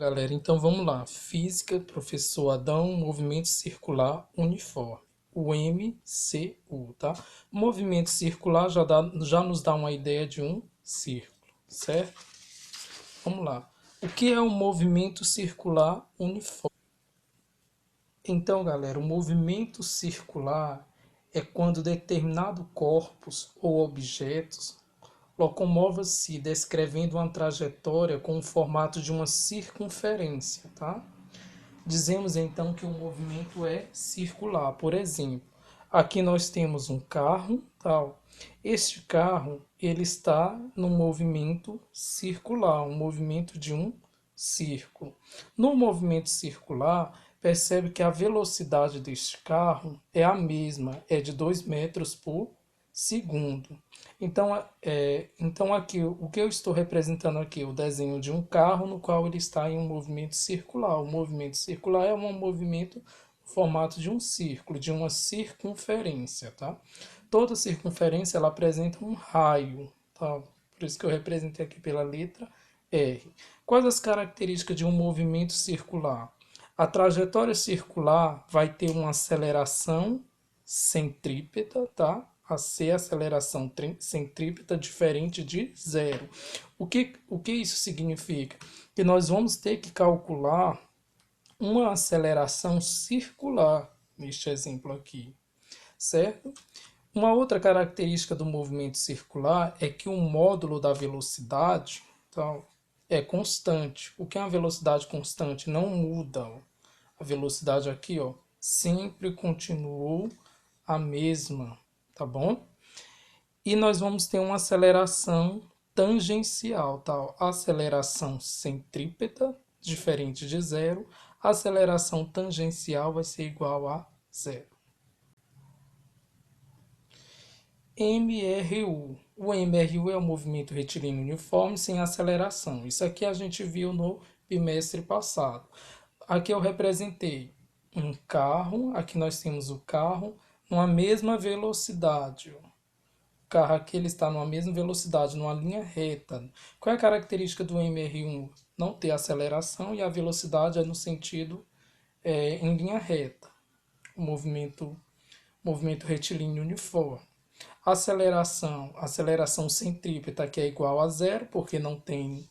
Galera, então vamos lá. Física, professor Adão, movimento circular uniforme. O MCU, tá? Movimento circular já nos dá uma ideia de um círculo, certo? Vamos lá. O que é um movimento circular uniforme? Então, galera, o movimento circular é quando determinado corpos ou objetos locomova-se descrevendo uma trajetória com o formato de uma circunferência, tá? Dizemos então que o movimento é circular. Por exemplo, aqui nós temos um carro, tal. Este carro, ele está no movimento circular, um movimento de um círculo. No movimento circular, percebe que a velocidade deste carro é a mesma, é de 2 metros por segundo. Então aqui, o que eu estou representando aqui? O desenho de um carro no qual ele está em um movimento circular. O movimento circular é um movimento no formato de um círculo, de uma circunferência, tá? Toda circunferência ela apresenta um raio, tá? Por isso que eu representei aqui pela letra R. Quais as características de um movimento circular? A trajetória circular vai ter uma aceleração centrípeta, tá? A C, aceleração centrípeta, diferente de zero. O que isso significa? Que nós vamos ter que calcular uma aceleração circular, neste exemplo aqui, certo? Uma outra característica do movimento circular é que o módulo da velocidade, então, é constante. O que é uma velocidade constante? Não muda. A velocidade aqui, ó, sempre continuou a mesma, tá bom? E nós vamos ter uma aceleração tangencial, tá? Aceleração centrípeta, diferente de zero. A aceleração tangencial vai ser igual a zero. MRU. O MRU é o movimento retilíneo uniforme sem aceleração. Isso aqui a gente viu no bimestre passado. Aqui eu representei um carro, aqui nós temos o carro numa mesma velocidade. O carro aqui ele está numa mesma velocidade, numa linha reta. Qual é a característica do MR1? Não ter aceleração e a velocidade é no sentido em linha reta. O movimento retilíneo uniforme. Aceleração centrípeta que é igual a zero, porque não tem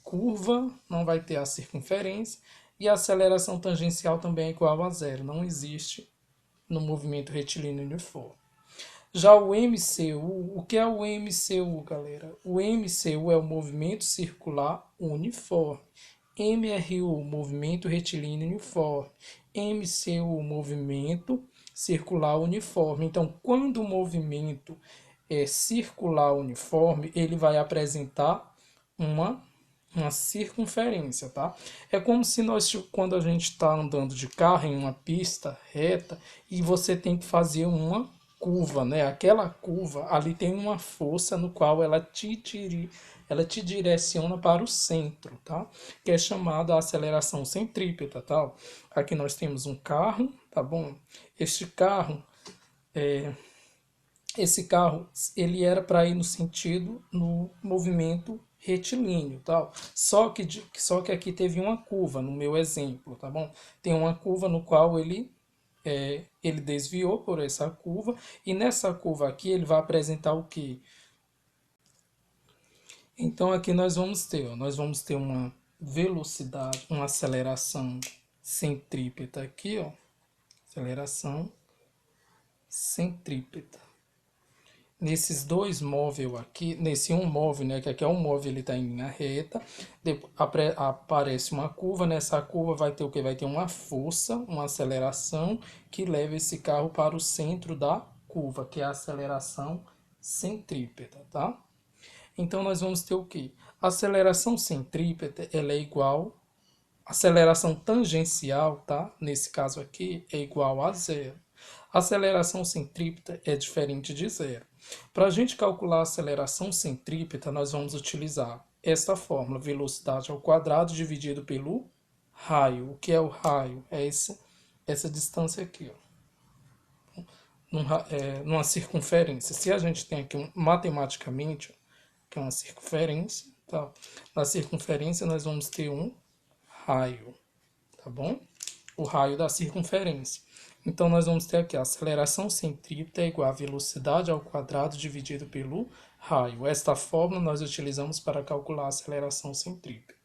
curva, não vai ter a circunferência, e a aceleração tangencial também é igual a zero, não existe no movimento retilíneo uniforme. Já o MCU, o que é o MCU, galera? O MCU é o movimento circular uniforme. MRU, movimento retilíneo uniforme. MCU, movimento circular uniforme. Então, quando o movimento é circular uniforme, ele vai apresentar uma circunferência, tá? É como se quando a gente está andando de carro em uma pista reta e você tem que fazer uma curva, né? Aquela curva ali tem uma força no qual ela te direciona para o centro, tá? Que é chamada aceleração centrípeta, tal. Aqui nós temos um carro, tá bom? Esse carro, ele era para ir no movimento retilíneo, tal. Só que aqui teve uma curva no meu exemplo, tá bom? Tem uma curva no qual ele desviou por essa curva e nessa curva aqui ele vai apresentar o que? Então aqui nós vamos ter uma velocidade, uma aceleração centrípeta aqui, ó, aceleração centrípeta. Nesses dois móveis aqui, nesse um móvel, né, que aqui é um móvel, ele está em linha reta, aparece uma curva, nessa curva vai ter o que? Vai ter uma força, uma aceleração que leva esse carro para o centro da curva, que é a aceleração centrípeta, tá? Então nós vamos ter o que? A aceleração centrípeta, ela é igual, aceleração tangencial, tá? Nesse caso aqui, é igual a zero. A aceleração centrípeta é diferente de zero. Para a gente calcular a aceleração centrípeta, nós vamos utilizar esta fórmula, velocidade ao quadrado dividido pelo raio. O que é o raio? É essa distância aqui, ó, numa circunferência. Se a gente tem aqui matematicamente, que é uma circunferência, Tá? Na circunferência, nós vamos ter um raio, tá bom? O raio da circunferência. Então, nós vamos ter aqui a aceleração centrípeta é igual a velocidade ao quadrado dividido pelo raio. Esta fórmula nós utilizamos para calcular a aceleração centrípeta.